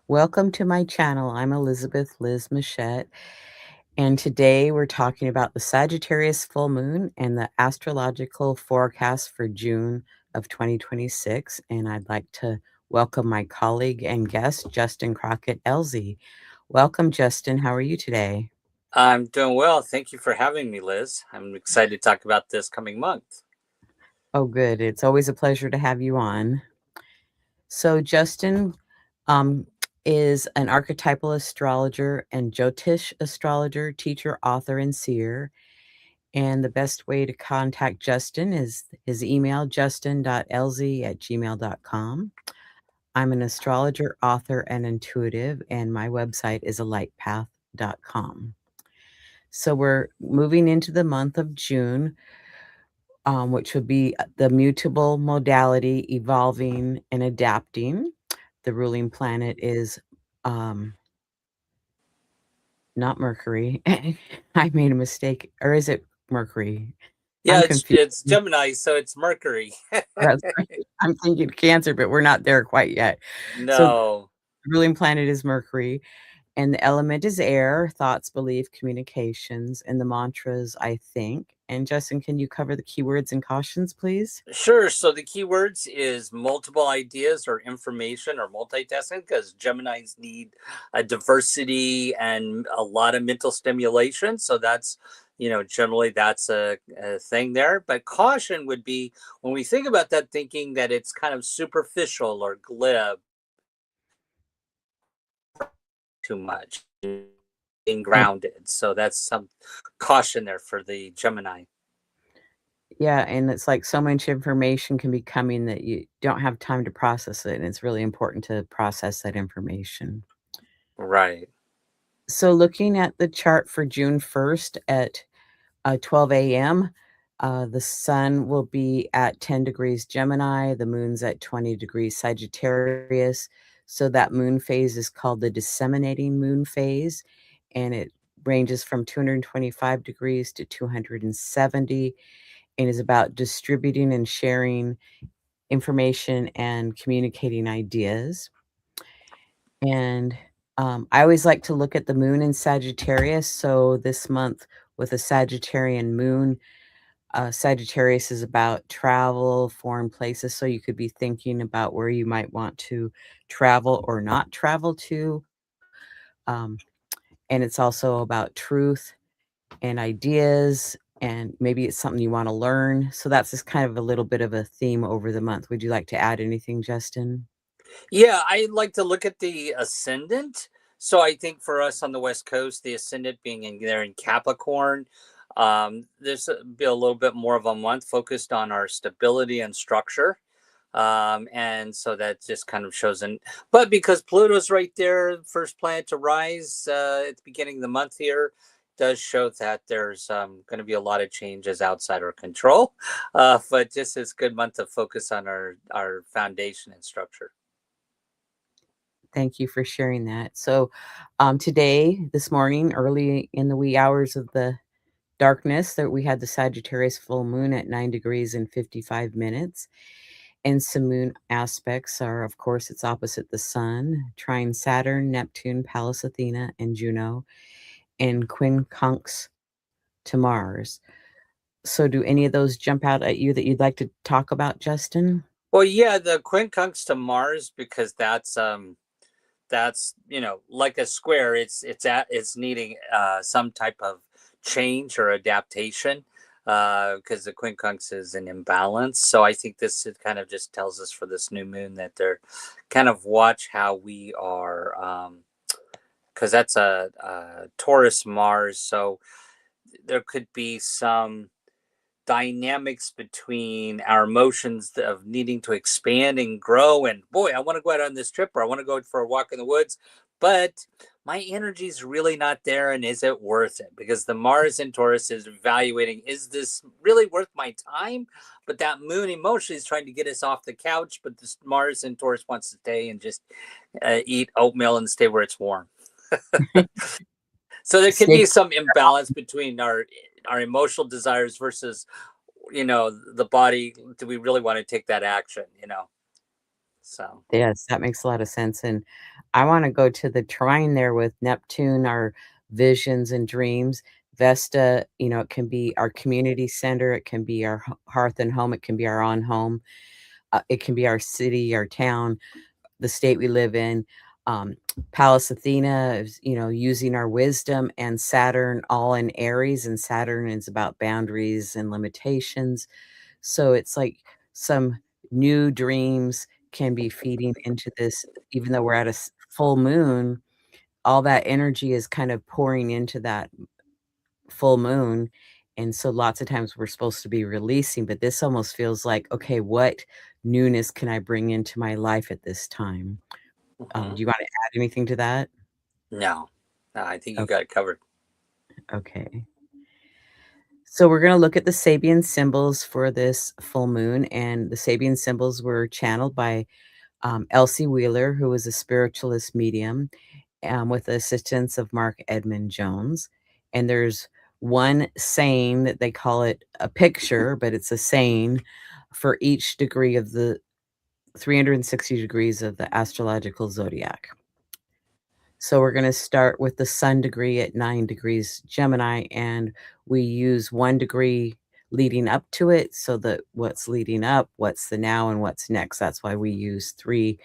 Welcome to my channel. I'm Elizabeth Liz Machette, and today we're talking about the Sagittarius full moon and the astrological forecast for June of 2026. And I'd like to welcome my colleague and guest, Justin Crockett-Elzy. Welcome, Justin. How are you today? I'm doing well. Thank you for having me, Liz. I'm excited to talk about this coming month. Oh, good. It's always a pleasure to have you on. So, Justin um, is an archetypal astrologer and Jyotish astrologer, teacher, author, and seer. And the best way to contact Justin is his email, justin.lz@gmail.com. I'm an astrologer, author, and intuitive, and my website is alightpath.com. So we're moving into the month of June, which would be the mutable modality, evolving and adapting. The ruling planet is not Mercury. I made a mistake. Or is it Mercury? Yeah, I'm it's confused. it's Gemini, so it's Mercury. That's right. I'm thinking Cancer, but we're not there quite yet. So the No. ruling planet is Mercury, and the element is air, thoughts, belief, communications, and the mantras, I think. And Justin, can you cover the keywords and cautions, please? Sure. So the keywords is multiple ideas or information or multitasking because Geminis need a diversity and a lot of mental stimulation. So that's, generally that's a thing there. But caution would be when we think about that, thinking that it's kind of superficial or glib too much, being Oh, grounded. So that's some caution there for the Gemini. yeah, and it's like so much information can be coming that you don't have time to process it, and it's really important to process that information. Right. So looking at the chart for June 1st at 12 a.m., the sun will be at 10 degrees Gemini, the moon's at 20 degrees Sagittarius. So that moon phase is called the disseminating moon phase, and it ranges from 225 degrees to 270 and is about distributing and sharing information and communicating ideas. And I always like to look at the moon in Sagittarius. So this month with a Sagittarian moon, Sagittarius is about travel, foreign places. So you could be thinking about where you might want to travel or not travel to. Um, and it's also about truth and ideas. And maybe it's something you want to learn. So that's just kind of a little bit of a theme over the month. Would you like to add anything, Justin? Yeah, I like to look at the ascendant. So I think for us on the West Coast, the ascendant being in there in Capricorn, there's be a little bit more of a month focused on our stability and structure. And so that just kind of shows in, but because Pluto's right there, first planet to rise at the beginning of the month here, does show that there's going to be a lot of changes outside our control. But just as good month to focus on our foundation and structure. Thank you for sharing that. So, today, this morning, early in the wee hours of the darkness, that we had the Sagittarius full moon at 9 degrees and 55 minutes. And some moon aspects are, of course, it's opposite the sun, trine Saturn, Neptune, Pallas Athena, and Juno, and quincunx to Mars. So, do any of those jump out at you that you'd like to talk about, Justin? Well, yeah, the quincunx to Mars because that's like a square. It's needing some type of change or adaptation because the quincunx is an imbalance. So I think this it kind of just tells us for this new moon that they're kind of watch how we are because that's a Taurus Mars. So there could be some dynamics between our emotions of needing to expand and grow and boy I want to go out on this trip or I want to go for a walk in the woods, but my energy is really not there, and is it worth it? Because the Mars in Taurus is evaluating, is this really worth my time? But that moon emotionally is trying to get us off the couch, but this Mars in Taurus wants to stay and just eat oatmeal and stay where it's warm. So there could Stay be some imbalance between our emotional desires versus the body. Do we really want to take that action? So, Yes, that makes a lot of sense, and I wanna go to the trine there with Neptune, our visions and dreams. Vesta, it can be our community center, it can be our hearth and home, it can be our own home, it can be our city, our town, the state we live in. Um, Pallas Athena is, using our wisdom, and Saturn all in Aries, and Saturn is about boundaries and limitations. So it's like some new dreams can be feeding into this, even though we're at a full moon, all that energy is kind of pouring into that full moon. And so lots of times we're supposed to be releasing, but this almost feels like, okay, what newness can I bring into my life at this time? mhm. Do you want to add anything to that? No, no, I think you Oh, got it covered. okay. So we're going to look at the Sabian symbols for this full moon, and the Sabian symbols were channeled by Elsie Wheeler, who was a spiritualist medium, with the assistance of Mark Edmund Jones. And there's one saying that they call it a picture, but it's a saying for each degree of the 360 degrees of the astrological zodiac. So we're going to start with the sun degree at 9 degrees Gemini, and we use 1 degree leading up to it, so that what's leading up, what's the now, and what's next. That's why we use 3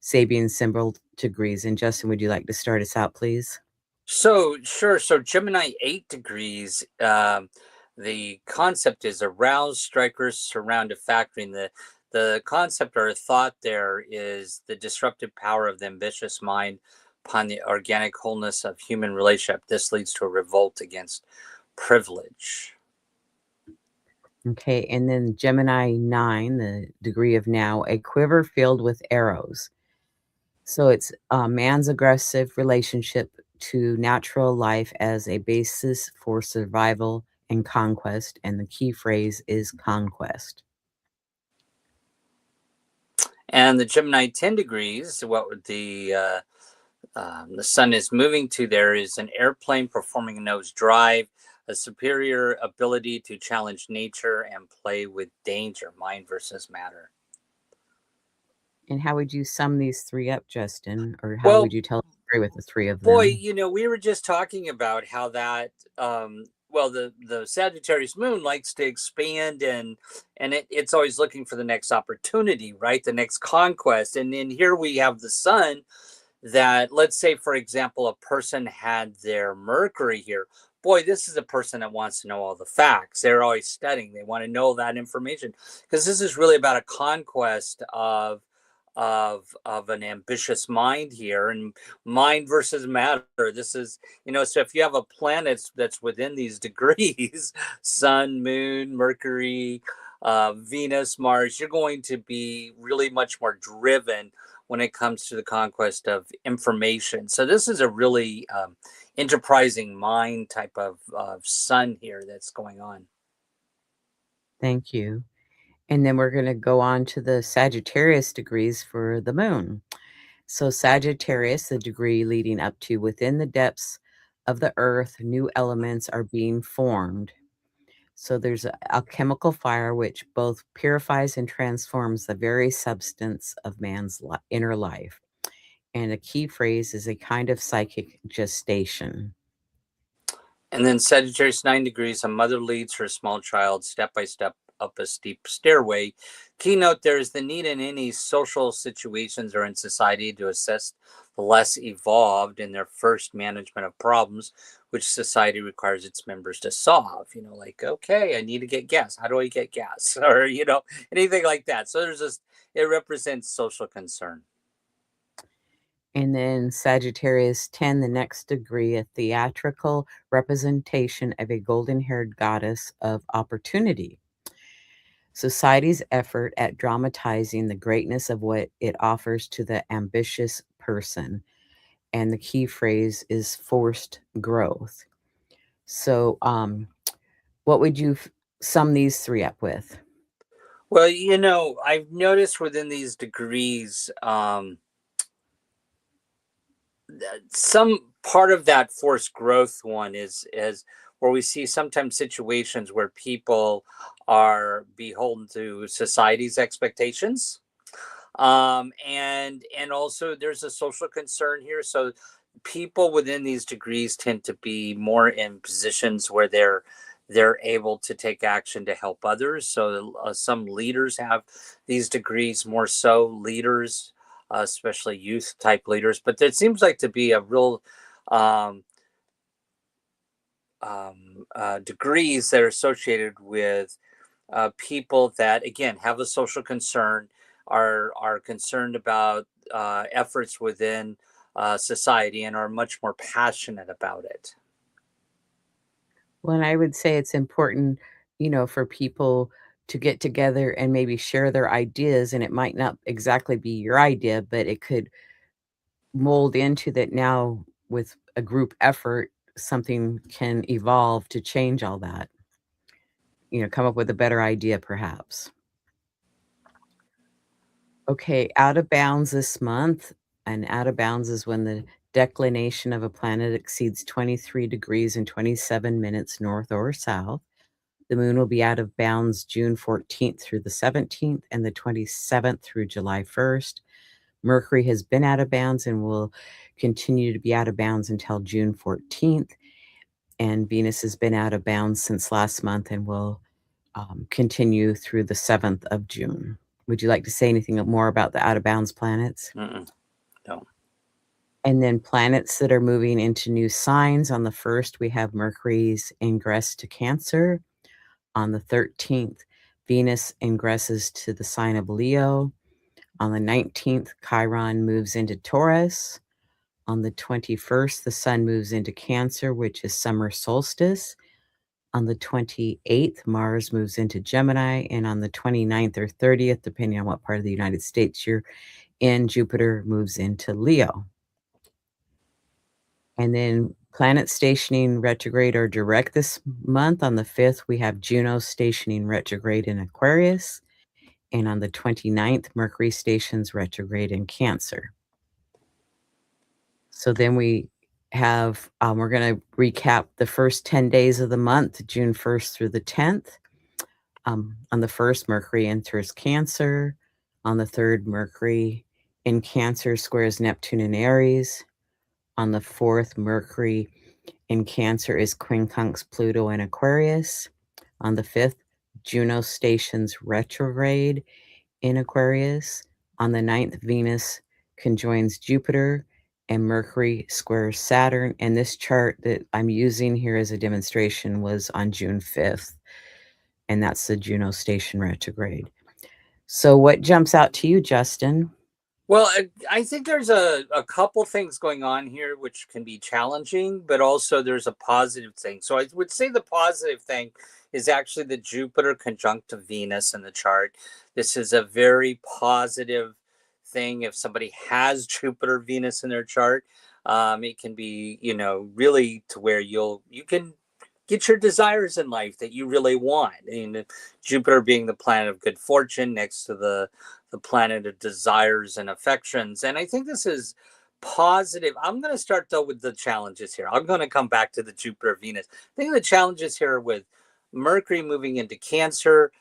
Sabian symbol degrees. And Justin, would you like to start us out, please? So sure. So Gemini 8 degrees. The concept is aroused strikers surround a factory. And the concept or thought there is the disruptive power of the ambitious mind upon the organic wholeness of human relationship. This leads to a revolt against privilege. Okay, and then Gemini 9, the degree of now, a quiver filled with arrows. So it's a man's aggressive relationship to natural life as a basis for survival and conquest, and the key phrase is conquest. And the Gemini 10 degrees, what would the sun is moving to there is an airplane performing a nose drive, a superior ability to challenge nature and play with danger, mind versus matter. And how would you sum these 3 up, Justin? Or how would Well, you tell a story with the 3 of boy, them? we were just talking about how that well, the Sagittarius moon likes to expand, and it's always looking for the next opportunity, right? The next conquest. And then here we have the sun that, let's say for example, a person had their Mercury here. Boy, this is a person that wants to know all the facts. They're always studying, they want to know that information, because this is really about a conquest of an ambitious mind here, and mind versus matter. This is, so if you have a planet that's within these degrees, sun, moon, Mercury, Venus, Mars, you're going to be really much more driven when it comes to the conquest of information. So this is a really enterprising mind type of sun here that's going on. Thank you. And then we're gonna go on to the Sagittarius degrees for the moon. So Sagittarius, the degree leading up to within the depths of the earth, new elements are being formed. So there's a alchemical fire which both purifies and transforms the very substance of man's inner life. And a key phrase is a kind of psychic gestation. And then Sagittarius 9 degrees, a mother leads her small child step by step up a steep stairway. Keynote, there is the need in any social situations or in society to assess the less evolved in their first management of problems, which society requires its members to solve. Like, okay, I need to get gas. How do I get gas? Or, anything like that. So there's this, it represents social concern. And then Sagittarius 10, the next degree, a theatrical representation of a golden haired goddess of opportunity. Society's effort at dramatizing the greatness of what it offers to the ambitious person. And the key phrase is forced growth. So, what would you sum these 3 up with? Well, I've noticed within these degrees, some part of that forced growth one is where we see sometimes situations where people are beholden to society's expectations. And also there's a social concern here. So people within these degrees tend to be more in positions where they're able to take action to help others. So some leaders have these degrees, more so leaders, especially youth type leaders. But there seems like to be a real um, degrees that are associated with people that again have a social concern, are concerned about efforts within society, and are much more passionate about it. Well, and I would say it's important, for people to get together and maybe share their ideas, and it might not exactly be your idea, but it could mold into that now with a group effort, something can evolve to change all that, come up with a better idea perhaps. Okay, out of bounds this month, and out of bounds is when the declination of a planet exceeds 23 degrees and 27 minutes north or south. The moon will be out of bounds June 14th through the 17th and the 27th through July 1st. Mercury has been out of bounds and will continue to be out of bounds until June 14th. And Venus has been out of bounds since last month and will continue through the 7th of June. Would you like to say anything more about the out of bounds planets? Mm-mm, no. And then planets that are moving into new signs. On the 1st, we have Mercury's ingress to Cancer. On the 13th, Venus ingresses to the sign of Leo. On the 19th, Chiron moves into Taurus. On the 21st, the sun moves into Cancer, which is summer solstice. On the 28th, Mars moves into Gemini. And on the 29th or 30th, depending on what part of the United States you're in, Jupiter moves into Leo. And then planets stationing retrograde or direct this month. On the 5th, we have Juno stationing retrograde in Aquarius. And on the 29th, Mercury stations retrograde in Cancer. So then we have, we're going to recap the first 10 days of the month, June 1st through the 10th. On the 1st, Mercury enters Cancer. On the 3rd, Mercury in Cancer squares Neptune in Aries. On the 4th, Mercury in Cancer is quincunx Pluto in Aquarius. On the 5th, Juno stations retrograde in Aquarius. On the 9th, Venus conjoins Jupiter and Mercury squares Saturn. And this chart that I'm using here as a demonstration was on June 5th, and that's the Juno station retrograde. So what jumps out to you, Justin? Well, I think there's a couple things going on here which can be challenging, but also there's a positive thing. So I would say the positive thing is actually the Jupiter conjunct to Venus in the chart. This is a very positive thing. If somebody has Jupiter Venus in their chart, it can be, really to where you can get your desires in life that you really want. And Jupiter being the planet of good fortune next to the planet of desires and affections. And I think this is positive. I'm going to start though with the challenges here. I'm going to come back to the Jupiter Venus. I think the challenges here with Mercury moving into Cancer,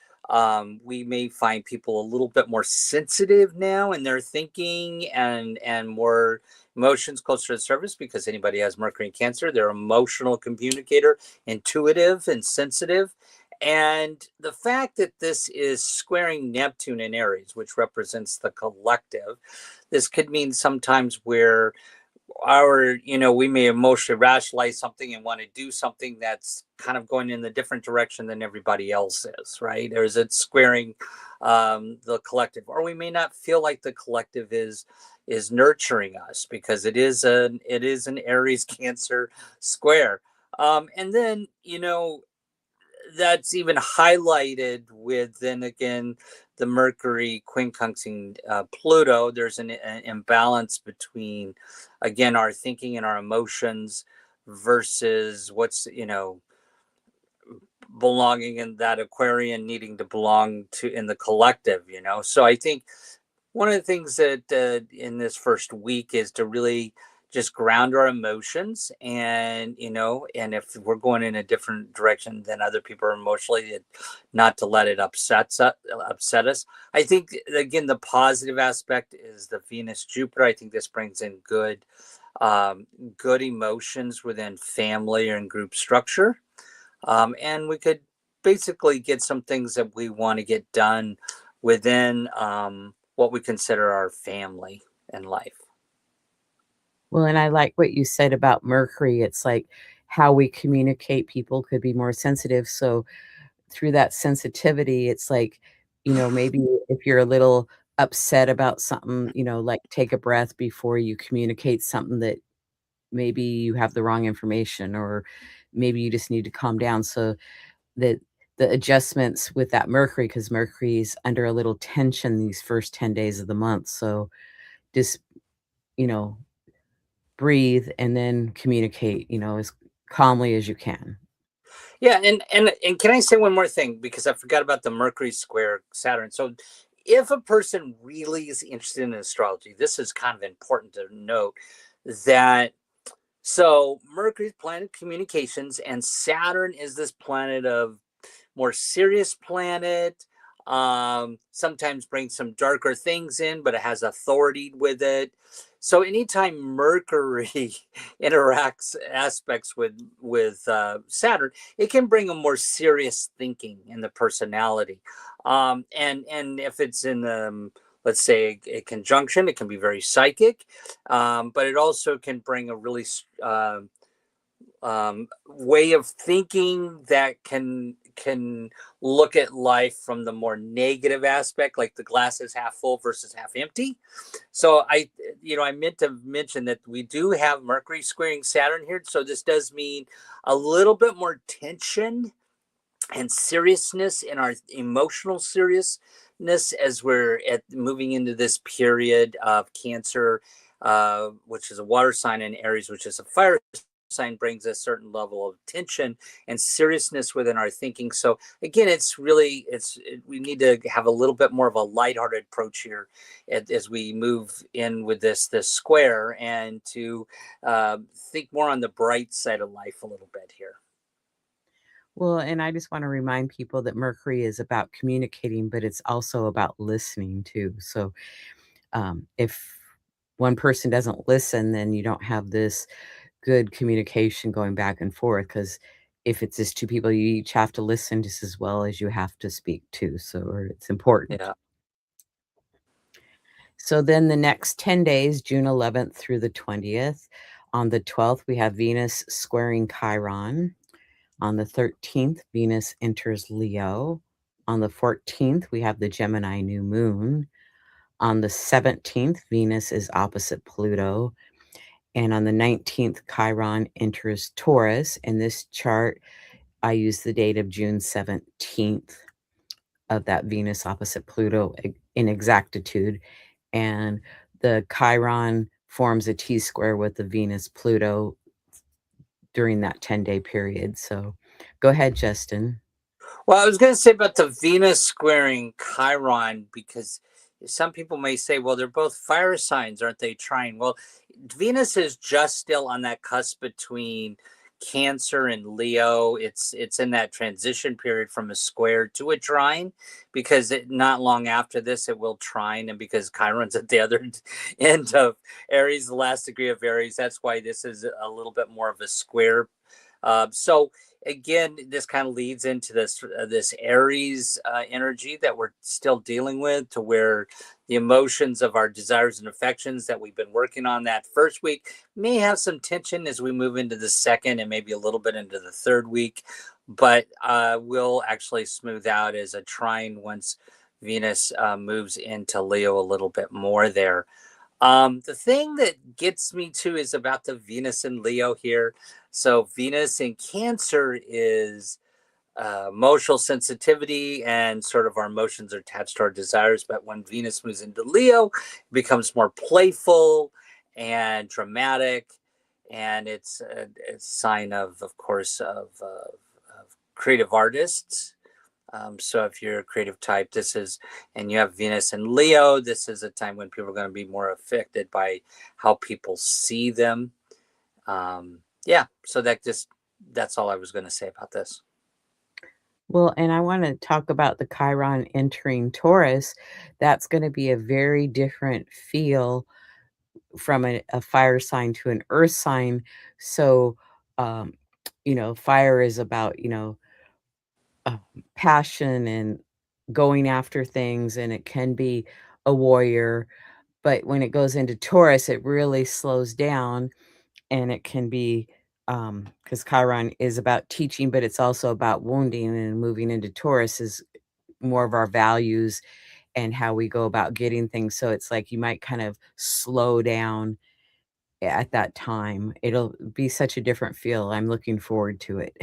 we may find people a little bit more sensitive now in their thinking, and more emotions closer to the surface, because anybody has Mercury in Cancer, they're emotional communicator, intuitive and sensitive. And the fact that this is squaring Neptune in Aries, which represents the collective, this could mean sometimes where we may emotionally rationalize something and want to do something that's kind of going in the different direction than everybody else is, right? Or is it squaring the collective? Or we may not feel like the collective is nurturing us, because it is an Aries Cancer square. And then that's even highlighted with, then again, the Mercury quincunxing Pluto. There's an imbalance between, again, our thinking and our emotions versus what's belonging in that Aquarian, needing to belong to in the collective. So I think one of the things that in this first week is to really just ground our emotions, and and if we're going in a different direction than other people are emotionally, not to let it upset us. I think, again, the positive aspect is the Venus Jupiter. I think this brings in good emotions within family and group structure, and we could basically get some things that we want to get done within what we consider our family and life. Well, and I like what you said about Mercury. It's like how we communicate, people could be more sensitive. So through that sensitivity, it's like, maybe if you're a little upset about something, like take a breath before you communicate something that maybe you have the wrong information, or maybe you just need to calm down. So that the adjustments with that Mercury, because Mercury's under a little tension these first 10 days of the month. So just, you know, breathe and then communicate, as calmly as you can. Yeah, and can I say one more thing, because I forgot about the Mercury square Saturn. So if a person really is interested in astrology, this is kind of important to note that, so Mercury is planet of communications, and Saturn is this planet of more serious planet. Sometimes brings some darker things in, but it has authority with it. So anytime Mercury interacts aspects with Saturn, it can bring a more serious thinking in the personality. And if it's in let's say a conjunction, it can be very psychic, but it also can bring a really way of thinking that can look at life from the more negative aspect, like the glass is half full versus half empty. So I meant to mention that we do have Mercury squaring Saturn here, so this does mean a little bit more tension and seriousness in our emotional seriousness as we're moving into this period of Cancer, which is a water sign, and Aries, which is a fire sign, brings a certain level of tension and seriousness within our thinking. So again, we need to have a little bit more of a lighthearted approach here as we move in with this square, and to think more on the bright side of life a little bit here. Well, and I just want to remind people that Mercury is about communicating, but it's also about listening too. So if one person doesn't listen, then you don't have this good communication going back and forth. Because if it's just two people, you each have to listen just as well as you have to speak too. So or it's important. Yeah. So then the next 10 days, June 11th through the 20th. On the 12th, we have Venus squaring Chiron. On the 13th, Venus enters Leo. On the 14th, we have the Gemini new moon. On the 17th, Venus is opposite Pluto. And on the 19th, Chiron enters Taurus. In this chart, I use the date of June 17th of that Venus opposite Pluto in exactitude. And the Chiron forms a T square with the Venus Pluto during that 10-day period. So go ahead, Justin. Well, I was going to say about the Venus squaring Chiron, because some people may say, well, they're both fire signs, aren't they trying? Well, Venus is just still on that cusp between Cancer and Leo. It's in that transition period from a square to a trine, because not long after this it will trine, and because Chiron's at the other end of Aries, the last degree of Aries, that's why this is a little bit more of a square. So again, this kind of leads into this Aries energy that we're still dealing with, to where the emotions of our desires and affections that we've been working on that first week may have some tension as we move into the second, and maybe a little bit into the third week, but will actually smooth out as a trine once Venus moves into Leo a little bit more there. The thing that gets me too is about the Venus and Leo here. So Venus in Cancer is emotional sensitivity, and sort of our emotions are attached to our desires. But when Venus moves into Leo, it becomes more playful and dramatic, and it's a sign of course, of creative artists. So if you're a creative type, and you have Venus and Leo, this is a time when people are going to be more affected by how people see them. Yeah, so that's all I was going to say about this. Well, and I wanna talk about the Chiron entering Taurus. That's gonna be a very different feel from a fire sign to an earth sign. So, um, fire is about, uh, passion and going after things, and it can be a warrior. But when it goes into Taurus, it really slows down, and it can be, because Chiron is about teaching, but it's also about wounding, and moving into Taurus is more of our values and how we go about getting things. So it's like you might kind of slow down at that time. It'll be such a different feel. I'm looking forward to it.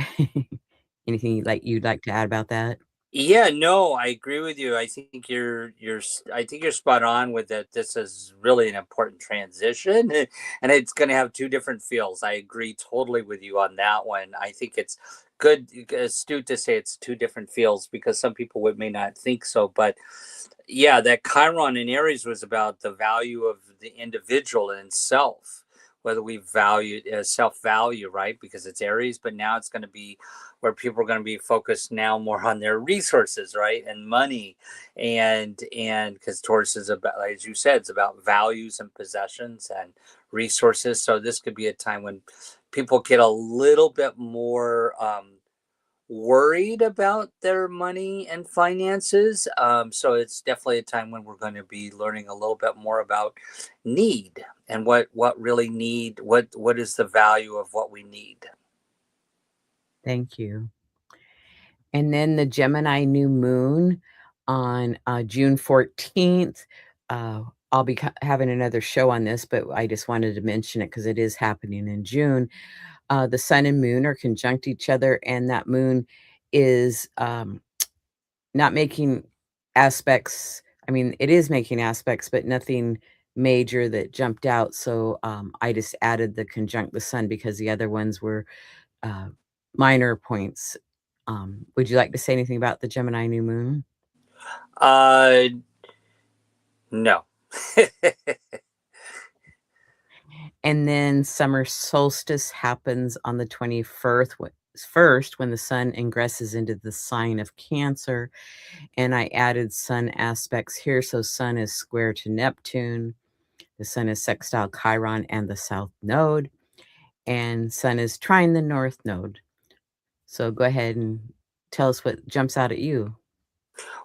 Anything you'd like to add about that? Yeah, no, I agree with you. I think you're spot on with that. This is really an important transition, and it's going to have two different feels. I agree totally with you on that one. I think it's good, astute to say it's two different feels because some people may not think so, but yeah, that Chiron in Aries was about the value of the individual and self, whether we value self value, right? Because it's Aries, but now it's going to be where people are going to be focused now more on their resources, right, and money, and because Taurus is about, like, as you said, it's about values and possessions and resources. So this could be a time when people get a little bit more worried about their money and finances. So it's definitely a time when we're going to be learning a little bit more about need and what really need, what is the value of what we need. Thank you. And then the Gemini new moon on, June 14th. Uh, I'll be having another show on this, but I just wanted to mention it because it is happening in June. The sun and moon are conjunct each other, and that moon is, not making aspects. I mean, it is making aspects, but nothing major that jumped out. So, I just added the conjunct the sun because the other ones were, uh, minor points. Would you like to say anything about the Gemini new moon? Uh, no. And then summer solstice happens on the 21st first when the sun ingresses into the sign of Cancer. And I added sun aspects here. So sun is square to Neptune, the sun is sextile Chiron and the south node, and sun is trine the north node. So go ahead and tell us what jumps out at you.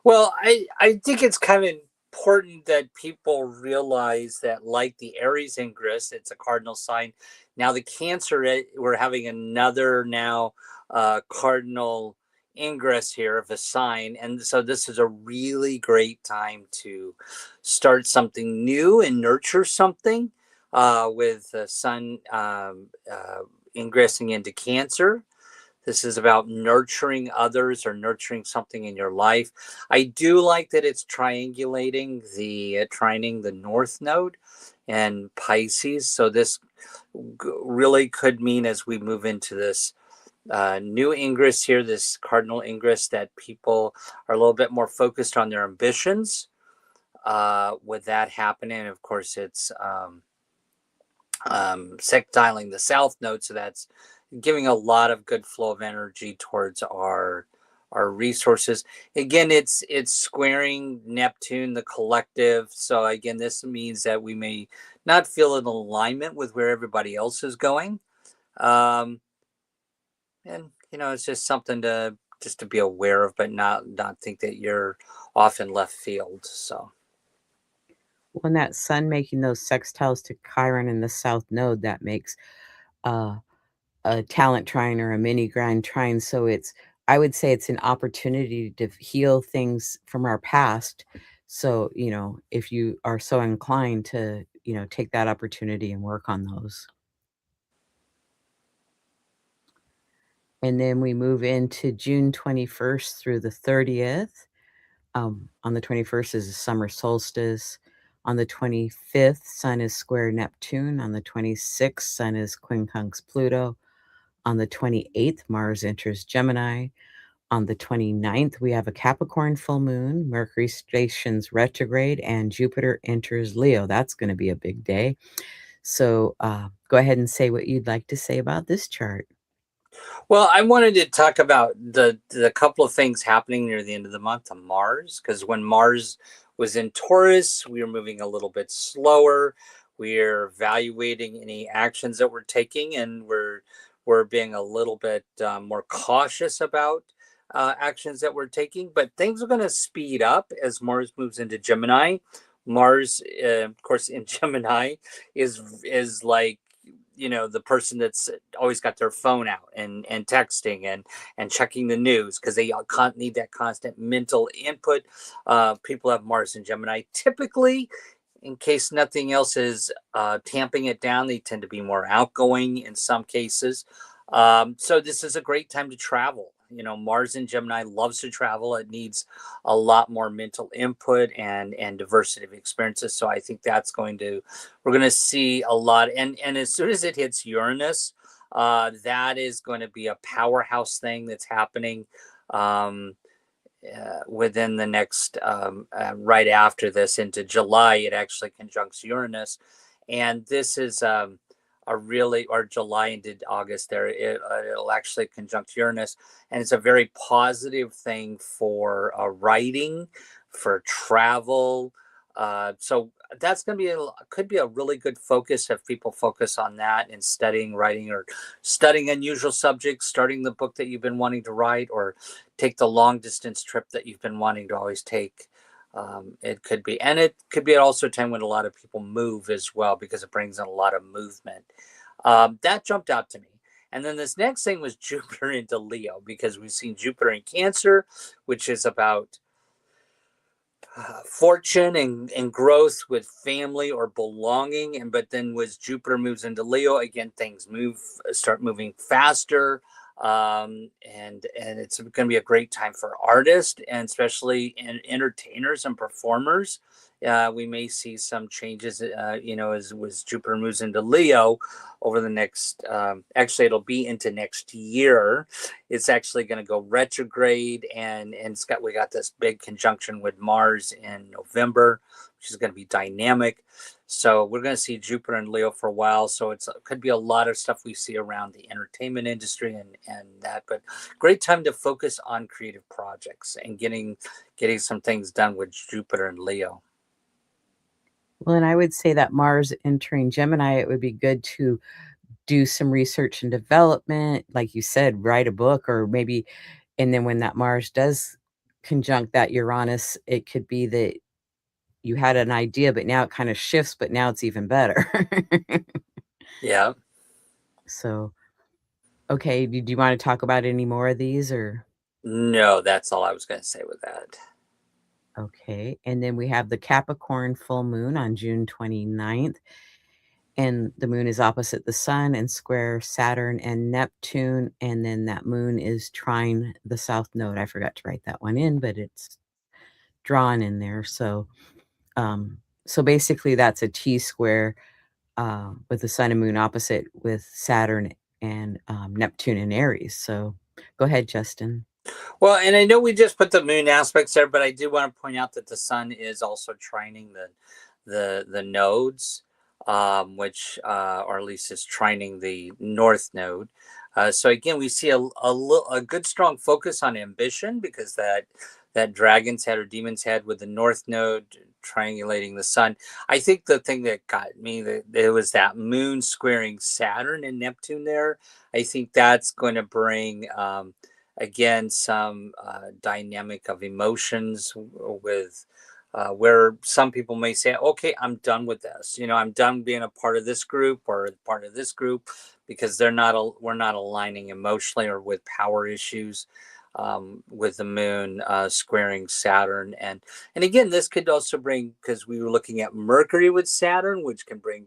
Well, I think it's kind of important that people realize that, like the Aries ingress, it's a cardinal sign. Now, the Cancer, we're having another now cardinal ingress here of a sign. And so this is a really great time to start something new and nurture something with the sun ingressing into Cancer. This is about nurturing others or nurturing something in your life. I do like that it's trining the north node and Pisces. So this really could mean, as we move into this new ingress here, this cardinal ingress, that people are a little bit more focused on their ambitions. With that happening, of course, it's sextiling the south node, so that's giving a lot of good flow of energy towards our resources. Again, it's squaring Neptune, the collective. So again, this means that we may not feel in alignment with where everybody else is going, um, and it's just something to be aware of, but not think that you're off in left field. So. When that sun making those sextiles to Chiron in the south node, that makes uh, a talent trine or a mini grind trine. So I would say it's an opportunity to heal things from our past. So, if you are so inclined to, take that opportunity and work on those. And then we move into June 21st through the 30th. On the 21st is the summer solstice. On the 25th, Sun is square Neptune. On the 26th, Sun is quincunx Pluto. On the 28th, Mars enters Gemini. On the 29th, we have a Capricorn full moon, Mercury stations retrograde, and Jupiter enters Leo. That's going to be a big day. So go ahead and say what you'd like to say about this chart. Well, I wanted to talk about the couple of things happening near the end of the month on Mars, because when Mars was in Taurus, we were moving a little bit slower. We're evaluating any actions that we're taking, and we're being a little bit more cautious about actions that we're taking. But things are going to speed up as Mars moves into Gemini. Mars, of course, in Gemini is like, the person that's always got their phone out and texting and checking the news, because they need that constant mental input. People have Mars and Gemini typically, in case nothing else is tamping it down. They tend to be more outgoing in some cases. So this is a great time to travel. Mars in Gemini loves to travel. It needs a lot more mental input and diversity of experiences. So I think we're going to see a lot. And as soon as it hits Uranus, that is going to be a powerhouse thing that's happening within the next, right after this into July. It actually conjuncts Uranus. And this is or July into August there, it'll actually conjunct Uranus. And it's a very positive thing for writing, for travel. So that's going to could be a really good focus if people focus on that and studying writing, or studying unusual subjects, starting the book that you've been wanting to write, or take the long distance trip that you've been wanting to always take. It could be also a time when a lot of people move as well, because it brings in a lot of movement. That jumped out to me. And then this next thing was Jupiter into Leo, because we've seen Jupiter in Cancer, which is about fortune and growth with family or belonging. But then as Jupiter moves into Leo again, things start moving faster. And it's going to be a great time for artists, and especially entertainers and performers. We may see some changes, as Jupiter moves into Leo over the next, actually it'll be into next year. It's actually going to go retrograde, and we got this big conjunction with Mars in November, which is going to be dynamic. So we're going to see Jupiter and Leo for a while. So it could be a lot of stuff we see around the entertainment industry and that. But great time to focus on creative projects and getting some things done with Jupiter and Leo. Well, and I would say that Mars entering Gemini, it would be good to do some research and development, like you said, write a book, or maybe, and then when that Mars does conjunct that Uranus, it could be that you had an idea, but now it kind of shifts, but now it's even better. Yeah. So, okay, do you want to talk about any more of these, or? No, that's all I was going to say with that. Okay, and then we have the Capricorn full moon on June 29th, and the moon is opposite the sun and square Saturn and Neptune, and then that moon is trine the south node. I forgot to write that one in, but it's drawn in there. So so basically that's a T square with the sun and moon opposite, with Saturn and Neptune in Aries. So go ahead, Justin. Well, and I know we just put the moon aspects there, but I do want to point out that the sun is also trining the nodes, which or at least is trining the north node. So again, we see a good strong focus on ambition, because that dragon's head or demon's head with the north node triangulating the sun. I think the thing that got me, it was that moon squaring Saturn and Neptune there. I think that's going to bring again some dynamic of emotions with where some people may say, okay, I'm done with this, I'm done being a part of this group or part of this group, because we're not aligning emotionally or with power issues, with the moon squaring Saturn. And again, this could also bring, because we were looking at Mercury with Saturn, which can bring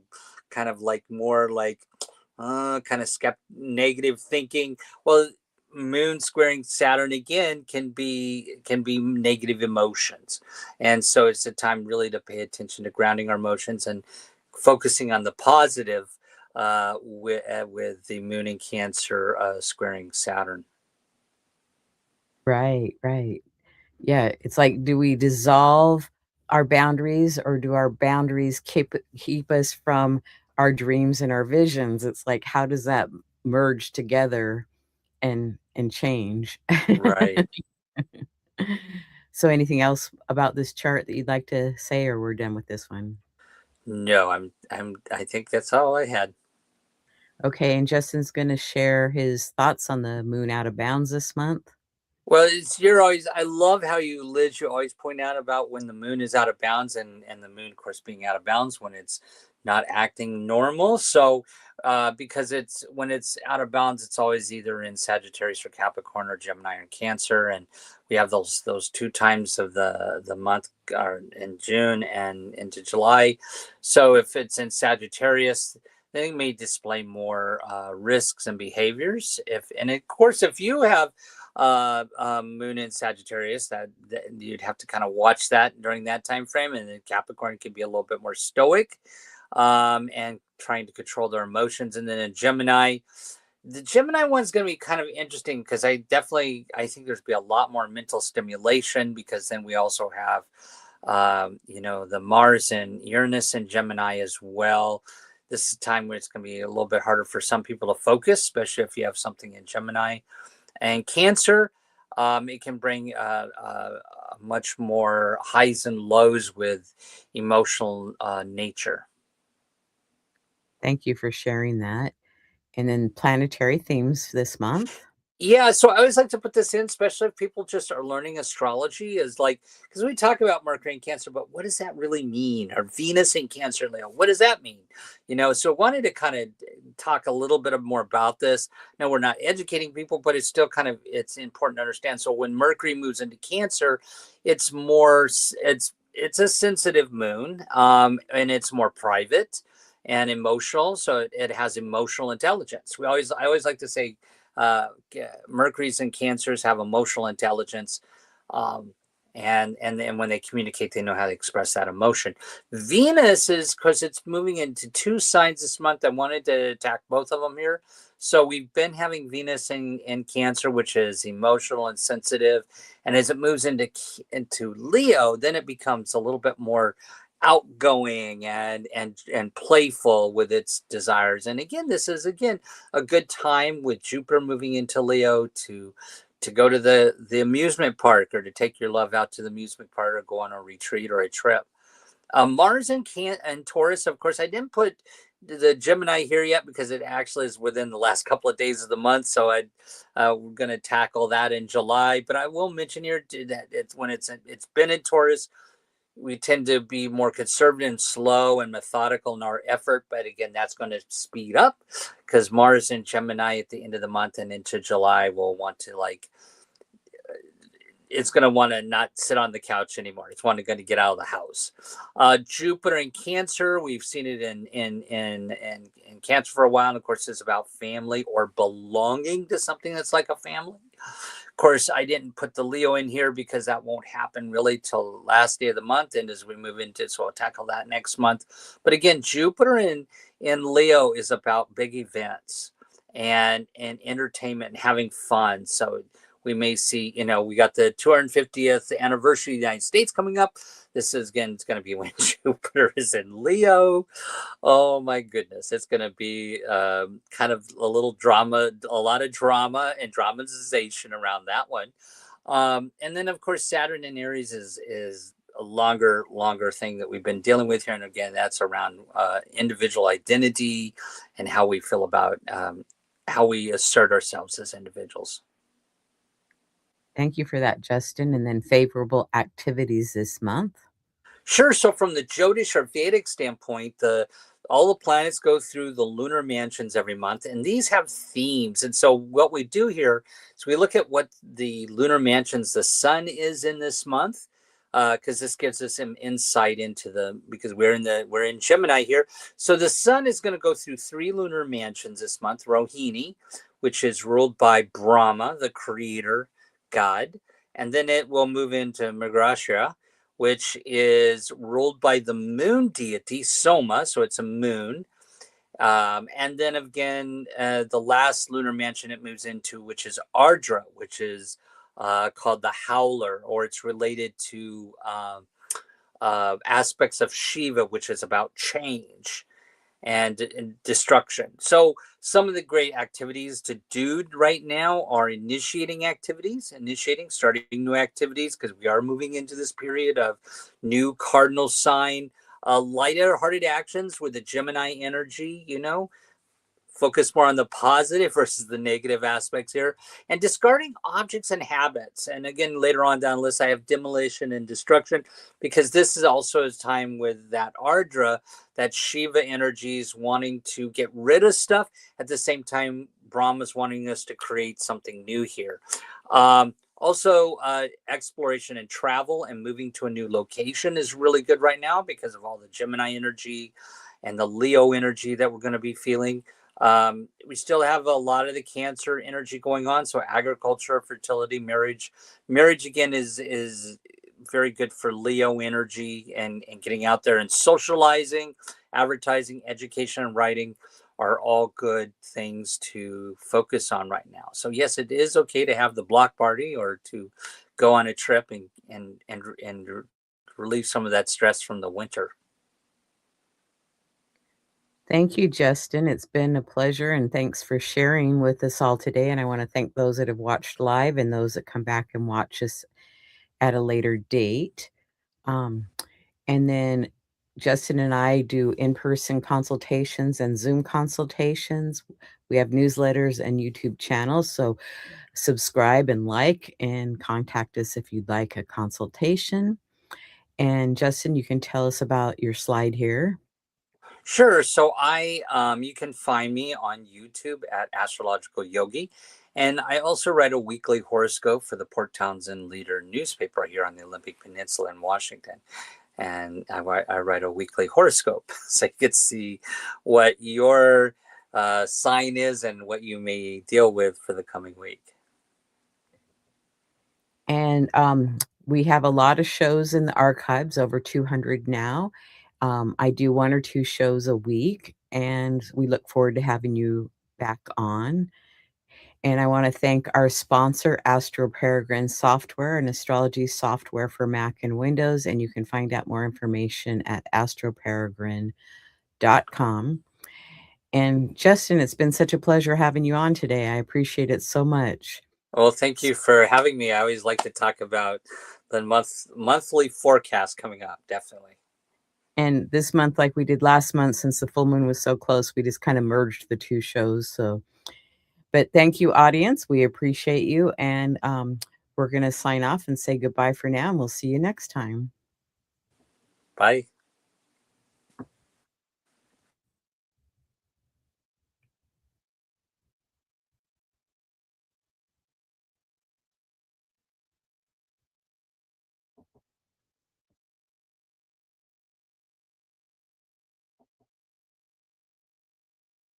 kind of like more like kind of negative thinking. Well, moon squaring Saturn again can be negative emotions. And so it's a time really to pay attention to grounding our emotions and focusing on the positive with the moon in Cancer squaring Saturn. Right, right. Yeah, it's like, do we dissolve our boundaries or do our boundaries keep us from our dreams and our visions? It's like, how does that merge together and change? Right. So anything else about this chart that you'd like to say, or we're done with this one? No, I think that's all I had. Okay, and Justin's going to share his thoughts on the moon out of bounds this month. Well, you're always. I love how you, Liz. You always point out about when the moon is out of bounds, and the moon, of course, being out of bounds when it's not acting normal. So, because it's when it's out of bounds, it's always either in Sagittarius or Capricorn or Gemini or Cancer, and we have those two times of the month are in June and into July. So, if it's in Sagittarius, then it may display more risks and behaviors. And of course, if you have moon in Sagittarius, that you'd have to kind of watch that during that time frame, and then Capricorn can be a little bit more stoic, and trying to control their emotions. And then in Gemini, the Gemini one's going to be kind of interesting because I think there's be a lot more mental stimulation, because then we also have the Mars and Uranus and Gemini as well. This is a time where it's going to be a little bit harder for some people to focus, especially if you have something in Gemini. And Cancer, it can bring much more highs and lows with emotional nature. Thank you for sharing that. And then planetary themes this month. Yeah, so I always like to put this in, especially if people just are learning astrology, is like, because we talk about Mercury and Cancer, but what does that really mean? Or Venus in Cancer and Leo, what does that mean? So wanted to kind of talk a little bit more about this. Now, we're not educating people, but it's still it's important to understand. So when Mercury moves into Cancer, it's it's a sensitive moon, and it's more private and emotional. So it has emotional intelligence. I always like to say, uh, Mercury's and Cancers have emotional intelligence, um, and then when they communicate, they know how to express that emotion. Venus is, because it's moving into two signs this month. I wanted to attack both of them here. So we've been having Venus in Cancer, which is emotional and sensitive, and as it moves into Leo, then it becomes a little bit more outgoing and playful with its desires. And again, this is a good time with Jupiter moving into Leo to go to the amusement park, or to take your love out to the amusement park, or go on a retreat or a trip. Mars and Taurus, of course, I didn't put the Gemini here yet because it actually is within the last couple of days of the month. So we're going to tackle that in July. But I will mention here that it's been in Taurus, we tend to be more conservative and slow and methodical in our effort. But again, that's going to speed up, because Mars and Gemini at the end of the month and into July will want to, it's going to want to not sit on the couch anymore. It's going to get out of the house. Jupiter in Cancer, we've seen it in Cancer for a while. And of course, it's about family or belonging to something that's like a family. Of course, I didn't put the Leo in here because that won't happen really till last day of the month, and as we move into, so I'll tackle that next month. But again, Jupiter in Leo is about big events and entertainment and having fun. So we may see, we got the 250th anniversary of the United States coming up. This is, again, it's going to be when Jupiter is in Leo. Oh my goodness, it's going to be kind of a little drama, a lot of drama and dramatization around that one. And then, of course, Saturn in Aries is a longer thing that we've been dealing with here. And again, that's around individual identity and how we feel about how we assert ourselves as individuals. Thank you for that, Justin. And then favorable activities this month. Sure. So from the Jyotish or Vedic standpoint, all the planets go through the lunar mansions every month, and these have themes. And so what we do here is we look at what the lunar mansions the sun is in this month, because this gives us some insight into because we're in Gemini here. So the sun is going to go through three lunar mansions this month: Rohini, which is ruled by Brahma, the creator god, and then it will move into Mrigashira, which is ruled by the moon deity Soma, so it's a moon. And then again, the last lunar mansion it moves into, which is Ardra, which is called the Howler, or it's related to aspects of Shiva, which is about change and destruction. So some of the great activities to do right now are starting new activities, because we are moving into this period of new cardinal sign, lighter-hearted actions with the Gemini energy, focus more on the positive versus the negative aspects here, and discarding objects and habits. And again, later on down the list, I have demolition and destruction, because this is also a time with that Ardra, that Shiva energies wanting to get rid of stuff. At the same time, Brahma's wanting us to create something new here. Also, exploration and travel and moving to a new location is really good right now, because of all the Gemini energy and the Leo energy that we're going to be feeling. We still have a lot of the Cancer energy going on. So agriculture, fertility, marriage again is very good for Leo energy, and getting out there and socializing, advertising, education, and writing are all good things to focus on right now. So yes, it is okay to have the block party, or to go on a trip and relieve some of that stress from the winter. Thank you, Justin. It's been a pleasure, and thanks for sharing with us all today. And I want to thank those that have watched live and those that come back and watch us at a later date. Um, and then Justin and I do in-person consultations and Zoom consultations. We have newsletters and YouTube channels, so subscribe and like and contact us if you'd like a consultation. And Justin, you can tell us about your slide here. Sure. So you can find me on YouTube at Astrological Yogi, and I also write a weekly horoscope for the Port Townsend Leader newspaper here on the Olympic Peninsula in Washington. And I write a weekly horoscope, so you can see what your sign is and what you may deal with for the coming week. And we have a lot of shows in the archives, over 200 now. I do 1 or 2 shows a week, and we look forward to having you back on. And I want to thank our sponsor, Astro Peregrine Software, an astrology software for Mac and Windows. And you can find out more information at astroperegrine.com. And Justin, it's been such a pleasure having you on today. I appreciate it so much. Well, thank you for having me. I always like to talk about the monthly forecast coming up. Definitely. And this month, like we did last month, since the full moon was so close, we just kind of merged the 2 shows. So, but thank you, audience. We appreciate you. And we're going to sign off and say goodbye for now. And we'll see you next time. Bye.